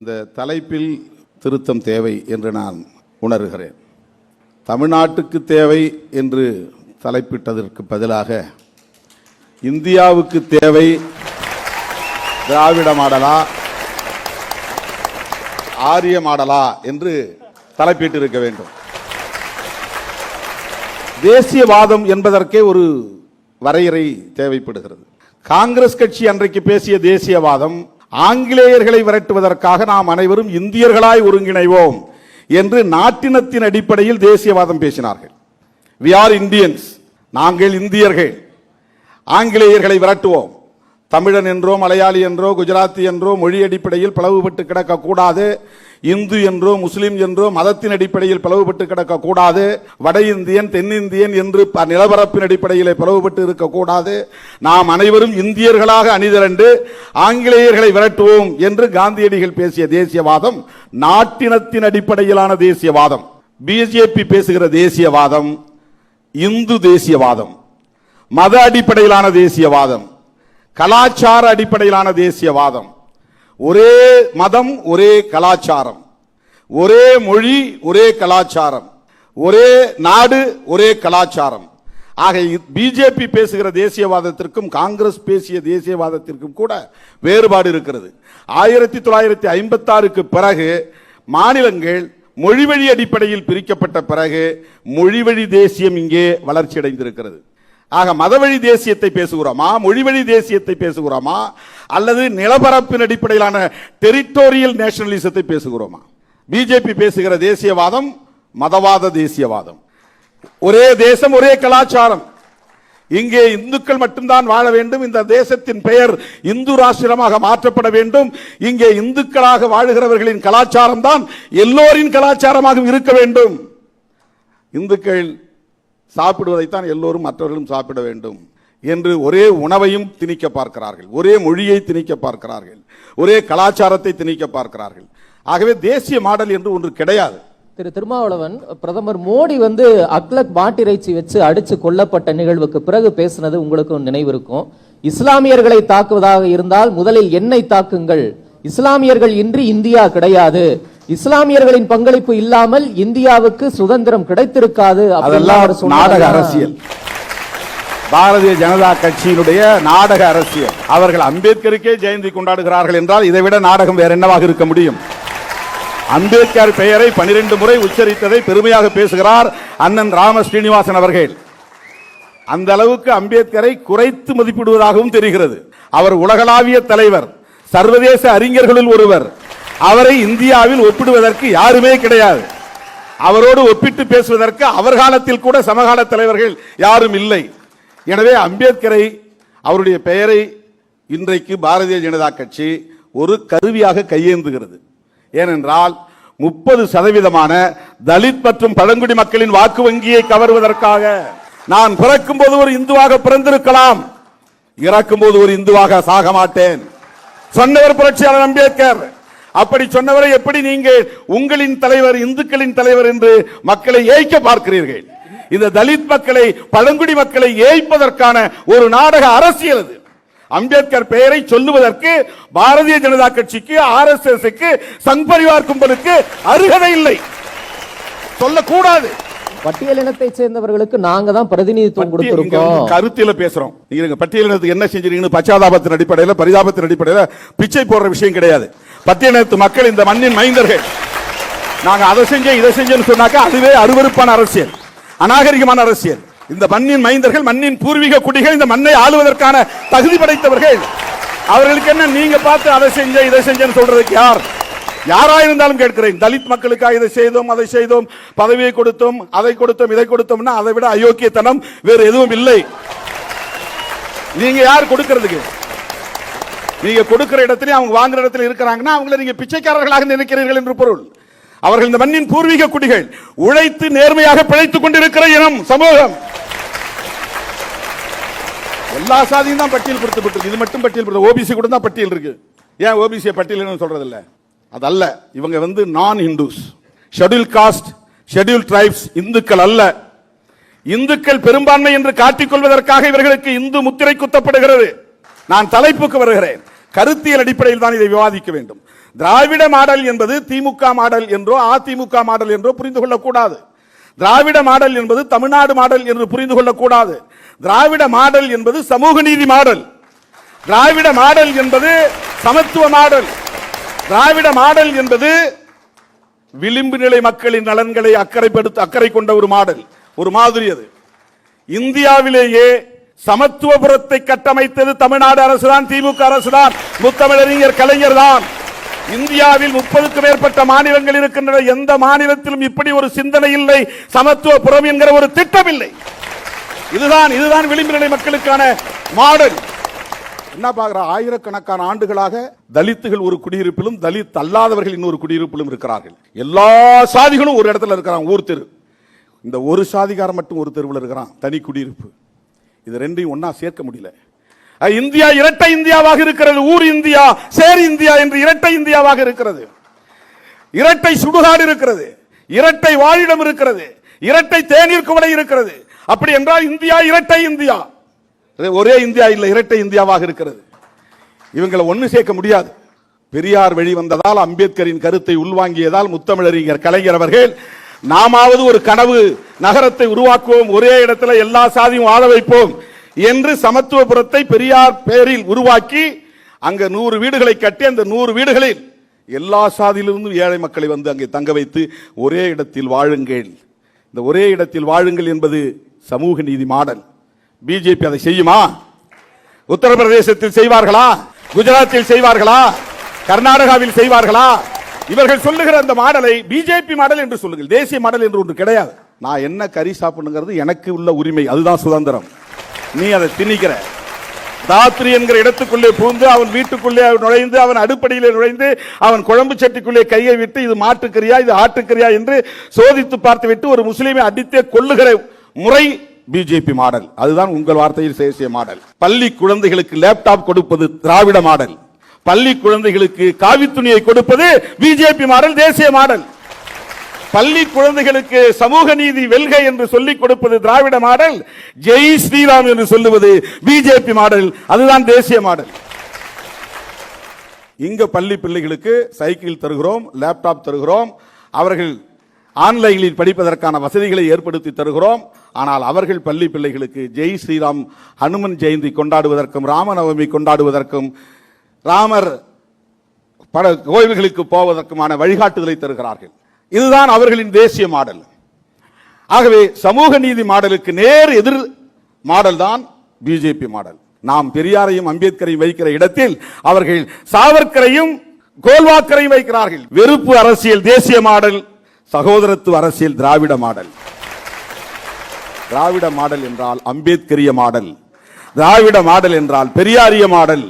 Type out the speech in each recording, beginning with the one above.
இந்த தலைப்பில் திருத்தம் தேவை என்று நான் உணர்கிறேன். தமிழ்நாட்டுக்கு தேவை என்று தலைப்பிட்டதற்கு பதிலாக இந்தியாவுக்கு தேவை திராவிட மாடலா ஆரிய மாடலா என்று தலைப்பிட்டிருக்க வேண்டும். தேசியவாதம் என்பதற்கே ஒரு வரையறை தேவைப்படுகிறது. காங்கிரஸ் கட்சி அன்றைக்கு பேசிய தேசியவாதம் ஆங்கிலேயர்களை விரட்டுவதற்காக நாம் அனைவரும் இந்தியர்களாய் ஒருங்கிணைவோம் என்று நாட்டினத்தின் அடிப்படையில் தேசியவாதம் பேசினார்கள். We are Indians, நாங்கள் இந்தியர்கள், ஆங்கிலேயர்களை விரட்டுவோம். தமிழன் என்றோ மலையாளி என்றோ குஜராத்தி என்றோ மொழி அடிப்படையில் பிளவுபட்டு கிடக்கக்கூடாது. இந்து என்றோ முஸ்லிம் என்றோ மதத்தின் அடிப்படையில் பிளவுபட்டு கிடக்கக்கூடாது. வட இந்தியன் தென்னிந்தியன் என்று நிலப்பரப்பின் அடிப்படையில் பிளவுபட்டு இருக்கக்கூடாது. நாம் அனைவரும் இந்தியர்களாக அணிதிரண்டு ஆங்கிலேயர்களை விரட்டுவோம் என்று காந்தியடிகள் பேசிய தேசியவாதம் நாட்டினத்தின் அடிப்படையிலான தேசியவாதம். பிஜேபி பேசுகிற தேசியவாதம் இந்து தேசியவாதம், மத அடிப்படையிலான தேசியவாதம், கலாச்சார அடிப்படையிலான தேசியவாதம். ஒரே மதம் ஒரே கலாச்சாரம், ஒரே மொழி ஒரே கலாச்சாரம், ஒரே நாடு ஒரே கலாச்சாரம். ஆக பிஜேபி பேசுகிற தேசியவாதத்திற்கும் காங்கிரஸ் பேசிய தேசியவாதத்திற்கும் கூட வேறுபாடு இருக்கிறது. 1956க்கு பிறகு மாநிலங்கள் மொழிவழி அடிப்படையில் பிரிக்கப்பட்ட பிறகு மொழிவழி தேசியம் இங்கே வளர்ச்சி அடைந்திருக்கிறது. ஆக மதவழி தேசியத்தை பேசுகிறோமா, மொழிவழி தேசியத்தை பேசுகிறோமா, அல்லது நிலப்பரப்பின் அடிப்படையிலான டெரிட்டோரியல் நேஷனலிசத்தை பேசுகிறோமா? பிஜேபி பேசுகிற தேசியவாதம் மதவாத தேசியவாதம். ஒரே தேசம் ஒரே கலாச்சாரம். இங்கே இந்துக்கள் மட்டும்தான் வாழ வேண்டும். இந்த தேசத்தின் பெயர் இந்து ராஷ்டிரமாக மாற்றப்பட வேண்டும். இங்கே இந்துக்களாக வாழுகிறவர்களின் கலாச்சாரம் தான் எல்லோரின் கலாச்சாரமாக இருக்க வேண்டும். இந்துக்கள் சாப்பிடுவதைத்தான் எல்லோரும் மற்றவர்களும் சாப்பிட வேண்டும் என்று ஒரே உணவையும் திணிக்க பார்க்கிறார்கள், ஒரே மொழியை திணிக்க பார்க்கிறார்கள், ஒரே கலாச்சாரத்தை திணிக்க பார்க்கிறார்கள். ஆகவே தேசிய மாடல் என்று ஒன்று கிடையாது. திரு திருமாவளவன், பிரதமர் மோடி அக்லக் மாட்டிறைச்சி வச்சு அடிச்சு கொல்லப்பட்ட நிகழ்வுக்கு பிறகு பேசினது உங்களுக்கு நினைவிருக்கும். இஸ்லாமியர்களை தாக்குவதாக இருந்தால் முதலில் என்னை தாக்குங்கள், இஸ்லாமியர்கள் இன்றி இந்தியா கிடையாது, இஸ்லாமியர்களின் பங்களிப்பு இல்லாமல் இந்தியாவுக்கு சுதந்திரம் கிடைத்திருக்காது. நாடக அரசியல், பாரதிய ஜனதா கட்சியினுடைய நாடக அரசியல். அவர்கள் அம்பேத்கருக்கே ஜெயந்தி கொண்டாடுகிறார்கள் என்றால் இதைவிட நாடகம் வேற என்னவாக இருக்க முடியும்? அம்பேத்கர் பெயரை 12 முறை உச்சரித்ததை பெருமையாக பேசுகிறார் அண்ணன் ராம ஸ்ரீனிவாசன் அவர்கள். அந்த அளவுக்கு அம்பேத்கரை குறைத்து மதிப்பிடுவதாகவும் தெரிகிறது. அவர் உலகளாவிய தலைவர், சர்வதேச அறிஞர்களில் ஒருவர். அவரை இந்தியாவில் ஒப்பிடுவதற்கு யாருமே கிடையாது. அவரோடு ஒப்பிட்டு பேசுவதற்கு அவர் காலத்தில் கூட சமகால தலைவர்கள் யாரும் இல்லை. எனவே அம்பேத்கரை, அவருடைய பெயரை இன்றைக்கு பாரதிய ஜனதா கட்சி ஒரு கருவியாக கையேந்துகிறது. ஏனென்றால் 30% தலித் மற்றும் பழங்குடி மக்களின் வாக்கு வங்கியை கவர்வதற்காக. நான் பிறக்கும் போது ஒரு இந்துவாக பிறந்திருக்கலாம், இறக்கும் போது ஒரு இந்துவாக சாக மாட்டேன் சொன்னவர் புரட்சியாளர் அம்பேத்கர். அப்படி சொன்னவரை எப்படி நீங்கள் உங்களின் தலைவர், இந்துக்களின் தலைவர் என்று மக்களை ஏய்க்க பார்க்கிறீர்கள்? இந்த தலித் மக்களை, பழங்குடி மக்களை ஏய்ப்பதற்கான ஒரு நாடக அரசியல் அது. அம்பேத்கர் பெயரை சொல்லுவதற்கு பாரதிய ஜனதா கட்சிக்கு, RSSக்கு, சங் பரிவார் கும்பலுக்கு அருகதை இல்லை, சொல்லக்கூடாது. பட்டியலினத்தை சேர்ந்தவர்களுக்கு நாங்க தான் பிரதிநிதித்துவம் கொடுத்திருக்கோம். கருத்தில பேசுறோம். நீங்க பட்டியலினத்துக்கு என்ன செஞ்சீங்கன்னு பச்சாதாபத்தின் அடிப்படையில், பரிதாபத்தின் அடிப்படையில் பிச்சை போடுற விஷயம் கிடையாது. பட்டியலினத்து மக்கள் இந்த மண்ணின் மைந்தர்கள். நாங்க அதை செஞ்சேன் இதை செஞ்சேன்னு சொன்னாக்க அதுவே அருவருப்பான அரசியல், அநாகரிகமான அரசியல். இந்த மண்ணின் மைந்தர்கள், மண்ணின் பூர்வீக குடிகள், இந்த மண்ணை ஆளுவதற்கான தகுதி படைத்தவர்கள். அவர்களுக்கு என்ன நீங்க பார்த்து அதை செஞ்ச இதை செஞ்சேன்னு சொல்றதுக்கு யார்? யாராயிருந்தாலும் கேட்கிறேன். தலித் மக்களுக்காக இதை செய்தோம், அதை செய்தோம், பதவியை கொடுத்தோம், அதை கொடுத்தோம், இதை கொடுத்தோம்னா அதை விட அயோக்கியத்தனம் வேறு எதுவும் இல்லை. நீங்க யார் கொடுக்கிறதுக்கு? நீங்க கொடுக்கிற இடத்துல, அவங்க வாங்குற இடத்துல இருக்கிறாங்கன்னா அவங்களை நீங்க பிச்சைக்காரர்களாக நினைக்கிறீர்கள் என்று பொருள். அவர்கள் இந்த மண்ணின் பூர்வீக குடிகள், உழைத்து நேர்மையாக பிழைத்துக் கொண்டிருக்கிற இனம், சமூகம். எல்லா சாதியும் தான் பட்டியல் கொடுத்து, இது மட்டும் பட்டியல், ஓபிசி கூட தான் பட்டியல் இருக்கு. ஏன் ஓபிசி பட்டியல் சொல்றது இல்ல? அதல்ல, இவங்க நான் Hindus, schedule cost, schedule tribes, இந்துக்கள் அல்ல. இந்துக்கள் பெரும்பான்மை என்று காட்டிக்கொள்வதற்காக இவர்களுக்கு இந்து முத்திரை குத்தப்படுகிறது. நான் தலைப்புக்கு வருகிறேன். கருத்தியல் அடிப்படையில் தான் இதை விவாதிக்க வேண்டும். திராவிட மாடல் என்பது திமுக மாடல் என்றோ அதிமுக மாடல் என்றோ புரிந்து கொள்ளக்கூடாது. திராவிட மாடல் என்பது தமிழ்நாடு மாடல் என்று புரிந்து கொள்ளக்கூடாது. திராவிட மாடல் என்பது சமூக நீதி மாடல். திராவிட மாடல் என்பது சமத்துவ மாடல். திராவிட மாடல் என்பது விளிம்பு நிலை மக்களின் நலன்களை அக்கறை கொண்ட ஒரு மாடல், ஒரு மாதிரி. அது இந்தியாவிலேயே சமத்துவபுரத்தை கட்டமைத்தது தமிழ்நாடு அரசுதான், திமுக அரசுதான், முத்தமிழறிஞர் கலைஞர் தான். இந்தியாவில் 30க்கும் மேற்பட்ட மாநிலங்கள் இருக்கின்றன. எந்த மாநிலத்திலும் இப்படி ஒரு சிந்தனை இல்லை, சமத்துவபுரம் என்கிற ஒரு திட்டம் இல்லை. இதுதான் விளிம்பு நிலை மக்களுக்கான மாடல். என்ன பார்க்கிற, ஆயிரக்கணக்கான ஆண்டுகளாக தலித்துகள் ஒரு குடியிருப்பிலும் தலித் அல்லாதவர்கள் இன்னொரு குடியிருப்பிலும் இருக்கிறார்கள். எல்லா சாதிகளும் ஒரு இடத்துல இருக்கிறாங்க, ஊர் தெரு. இந்த ஒரு சாதிகாரன் மட்டும் ஒரு தெருவில் இருக்கிறான், தனி குடியிருப்பு. இது ரெண்டையும் ஒன்னா சேர்க்க முடியல. இந்தியா இரட்டை இந்தியாவாக இருக்கிறது. ஊர் இந்தியா, சேரி இந்தியா என்று இரட்டை இந்தியாவாக இருக்கிறது. இரட்டை சுடுகாடு இருக்கிறது, இரட்டை வாழிடம் இருக்கிறது, இரட்டை தேநீர் குவளை இருக்கிறது. அப்படி என்றால் இந்தியா இரட்டை இந்தியா, ஒரே இந்தியா இல்லை, இரட்டை இந்தியாவாக இருக்கிறது. இவங்களை ஒன்னு சேர்க்க முடியாது. பெரியார் வழி வந்ததால், அம்பேத்கரின் கருத்தை உள்வாங்கியதால் முத்தமிழறிஞர் கலைஞர் அவர்கள் நாமாவது ஒரு கனவு நகரத்தை உருவாக்குவோம், ஒரே இடத்துல எல்லா சாதியும் வாழ வைப்போம் என்று சமத்துவபுரத்தை பெரியார் பெயரில் உருவாக்கி அங்க 100 வீடுகளை கட்டி அந்த 100 வீடுகளில் எல்லா சாதியிலிருந்தும் ஏழை மக்களை வந்து அங்கே தங்க வைத்து ஒரே இடத்தில் வாழுங்கள். இந்த ஒரே இடத்தில் வாழுங்கள் என்பது சமூக நீதி மாடல். பிஜேபி அதை செய்யுமா? உத்தரப்பிரதேசத்தில் செய்வார்களா? குஜராத்தில் செய்வார்களா? கர்நாடகாவில் செய்வார்களா? இவர்கள் சொல்லுகிற அந்த மாடலை பிஜேபி மாடல் என்று சொல்லுங்கள். தேசிய மாடல் என்று ஒன்று கிடையாது. நான் என்ன கறி சாப்பிடுங்கிறது எனக்கு உள்ள உரிமை, அதுதான் சுதந்திரம். நீ அதை திணிக்கிற. தாத்ரி என்கிற இடத்துக்குள்ளே பூந்து அவன் வீட்டுக்குள்ளே நுழைந்து அவன் அடுப்படியிலே நுழைந்து அவன் குழம்பு சட்டிக்குள்ளே கையை விட்டு இது மாட்டுக்கறியா இது ஆட்டுக்கறியா என்று சோதித்து பார்த்து விட்டு ஒரு முஸ்லீமை அடித்தே கொள்ளுகிற முறை பிஜேபி மாடல். அதுதான் உங்கள் வார்த்தையில் தேசிய மாடல். பள்ளி குழந்தைகளுக்கு லேப்டாப் கொடுப்பது திராவிட மாடல். பள்ளி குழந்தைகளுக்கு காவி துணியை கொடுப்பது பிஜேபி மாடல், தேசிய மாடல். பள்ளி குழந்தைகளுக்கு சமூக நீதி வெல்க என்று சொல்லிக் கொடுப்பது திராவிட மாடல். ஜெய் ஸ்ரீராம் என்று சொல்லுவது பிஜேபி மாடல், அதுதான் தேசிய மாடல். இங்க பள்ளி பிள்ளைகளுக்கு சைக்கிள் தருகிறோம், லேப்டாப் தருகிறோம், அவர்கள் ஆன்லைனில் படிப்பதற்கான வசதிகளை ஏற்படுத்தி தருகிறோம். ஆனால் அவர்கள் பள்ளி பிள்ளைகளுக்கு ஜெய் ஸ்ரீராம், ஹனுமன் ஜெயந்தி கொண்டாடுவதற்கும் ராமநவமி கொண்டாடுவதற்கும் ராமர் கோயில்களுக்கு போவதற்குமான வழிகாட்டுதலை தருகிறார்கள். இதுதான் அவர்களின் தேசிய மாடல். ஆகவே சமூக நீதி மாடலுக்கு நேர் எதிர் மாடல் தான் பிஜேபி மாடல். நாம் பெரியாரையும் அம்பேத்கரையும் வைக்கிற இடத்தில் அவர்கள் சாவர்கரையும் கோல்வாக்கரையும் வைக்கிறார்கள். வெறுப்பு அரசியல் தேசிய மாடல், சகோதரத்துவ அரசியல் திராவிட மாடல். திராவிட மாடல் என்றால் அம்பேத்கரிய மாடல், திராவிட மாடல் என்றால் பெரியாரிய மாடல்,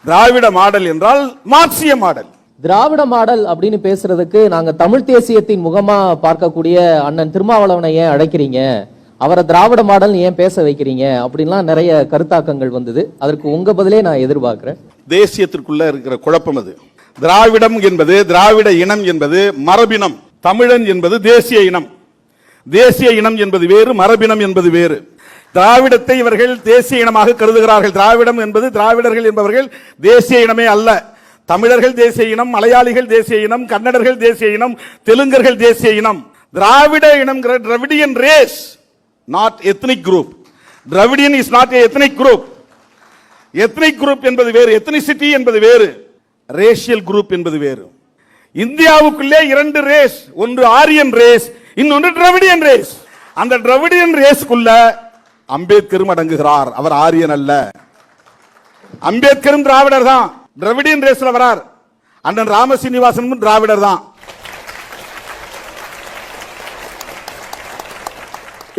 திராவிட மாடல் என்றால் மார்க்சிய மாடல். திராவிட மாடல் அப்படின்னு பேசுறதுக்கு நாங்க தமிழ் தேசியத்தின் முகமா பார்க்கக்கூடிய அண்ணன் திருமாவளவனை ஏன் அழைக்கிறீங்க, அவரை திராவிட மாடல் ஏன் பேச வைக்கிறீங்க அப்படின்லாம் நிறைய கருத்தாக்கங்கள் வந்தது. அதற்கு உங்க பதிலே நான் எதிர்பார்க்கிறேன். தேசியத்திற்குள்ள இருக்கிற குழப்பம் அது. திராவிடம் என்பது, திராவிட இனம் என்பது மரபினம். தமிழன் என்பது தேசிய இனம். தேசிய இனம் என்பது வேறு, மரபினம் என்பது வேறு. திராவிடத்தை இவர்கள் தேசிய இனமாக கருதுகிறார்கள். திராவிடம் என்பது திராவிடர்கள் என்பவர்கள் தேசிய இனமே அல்ல. தமிழர்கள் தேசிய இனம், மலையாளிகள் தேசிய இனம், கன்னடர்கள் தேசிய இனம், தெலுங்கர்கள் தேசிய இனம். திராவிட இனம் Dravidian race, not ethnic group. Dravidian is not ethnic group. Ethnic group என்பது வேறு, எத்னிசிட்டி என்பது வேறு, ரேஷியல் குரூப் என்பது வேறு. இந்தியாவுக்குள்ளே 2 ரேஸ், ஒன்று ஆரியன் ரேஸ், இன்னொன்று டிராவிடியன் ரேஸ். அந்த டிராவிடியன் ரேஸ்க்குள்ள அம்பேத்கரும் அடங்குகிறார். அவர் ஆரியன் அல்ல. அம்பேத்கரும் திராவிடர் தான், டிராவிடியன் ரேஸ்ல வரார். அண்ணன் ராமசீனிவாசனும் திராவிடர் தான்.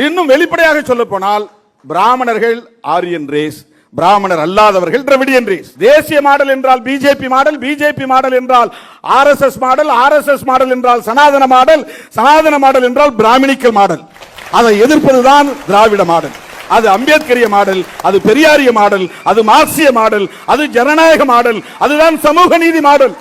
இன்னும் வெளிப்படையாக சொல்ல போனால் பிராமணர்கள் ஆரியன் ரேஸ், பிராமணர் அல்லாதவர்கள் டிராவிடியன் ரேஸ். தேசிய மாடல் என்றால் பிஜேபி மாடல், பிஜேபி மாடல் என்றால் ஆர்எஸ்எஸ் மாடல், ஆர்எஸ்எஸ் மாடல் என்றால் சனாதன மாடல், சனாதன மாடல் என்றால் பிராமணிக்கல் மாடல். அதை எதிர்ப்பதுதான் திராவிட மாடல். அது அம்பேத்கரிய மாடல், அது பெரியாரிய மாடல், அது மார்க்சிய மாடல், அது ஜனநாயக மாடல், அதுதான் சமூக நீதி மாடல்.